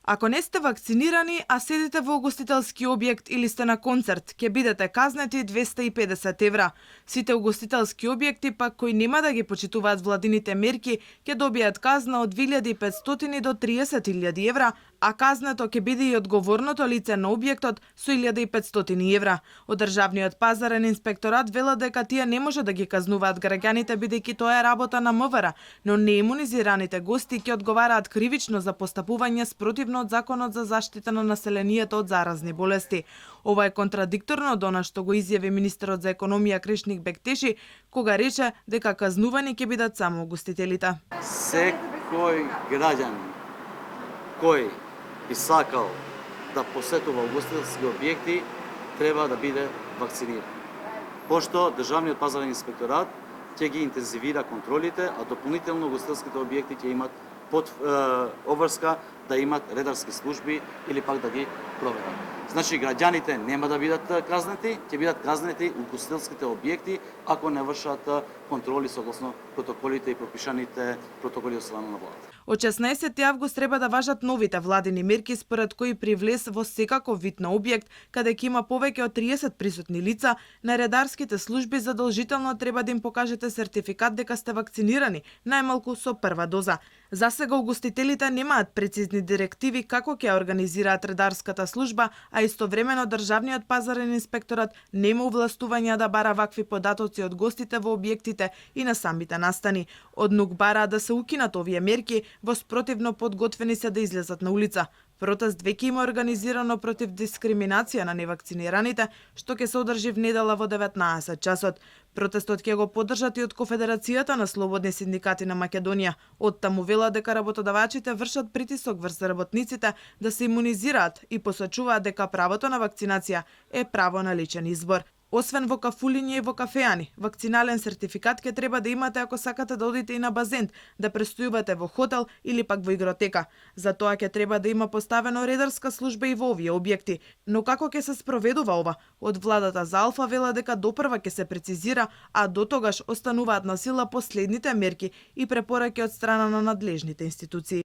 Ако не сте вакцинирани, а седите во угостителски објект или сте на концерт, ќе бидете казнети 250 евра. Сите угостителски објекти пак кои нема да ги почитуваат владините мерки, ќе добијат казна од 2500 до 30.000 евра, а казнето ќе биде и одговорното лице на објектот со 1500 евра. Од Државниот пазарен инспекторат велат дека тие не може да ги казнуваат граѓаните бидејќи тоа е работа на МВР, но неимунизираните гости ќе одговараат кривично за постапување спротивно од Законот за заштита на населението од заразни болести. Ова е контрадикторно од она што го изјави министерот за економија Кришник Бектеши, кога рече дека казнувани ќе бидат само угостителите. Секој граѓанин кој би сакал да посетува угостителски објекти треба да биде вакциниран. Пошто Државниот пазарен инспекторат ќе ги интензивира контролите, а дополнително угостителските објекти ќе имат под обврска да имат редарски служби или пак да ги проверат. Значи граѓаните нема да бидат казнети, ќе бидат казнети угостителските објекти ако не вршат контроли согласно протоколите и пропишаните протоколи од страна на владата. Од 16 август треба да важат новите владини мерки според кои при влез во секаков вид на објект каде ќе има повеќе од 30 присутни лица, на редарските служби задолжително треба да им покажете сертификат дека сте вакцинирани, најмалку со прва доза. За сега угостителите немаат прецизни директиви како ќе организираат редарската служба, а истовремено Државниот пазарен инспекторат нема овластувања да бара вакви податоци од гостите во објектите и на самите настани. Од НУК бара да се укинат овие мерки, во спротивно подготвени се да излезат на улица. Протест веќе има организирано против дискриминација на невакцинираните, што ќе се одржи в недела во 19 часот. Протестот ќе го поддржат и од Конфедерацијата на слободни синдикати на Македонија. Од таму велат дека работодавачите вршат притисок врз работниците да се имунизираат и посочуваат дека правото на вакцинација е право на личен избор. Освен во кафулиња и во кафеани, вакцинален сертификат ќе треба да имате ако сакате да одите и на базен, да престојувате во хотел или пак во игротека. За тоа ќе треба да има поставено редарска служба и во овие објекти. Но како ќе се спроведува ова? Од владата за Алфа вела дека допрва ќе се прецизира, а до тогаш остануваат на сила последните мерки и препораки од страна на надлежните институции.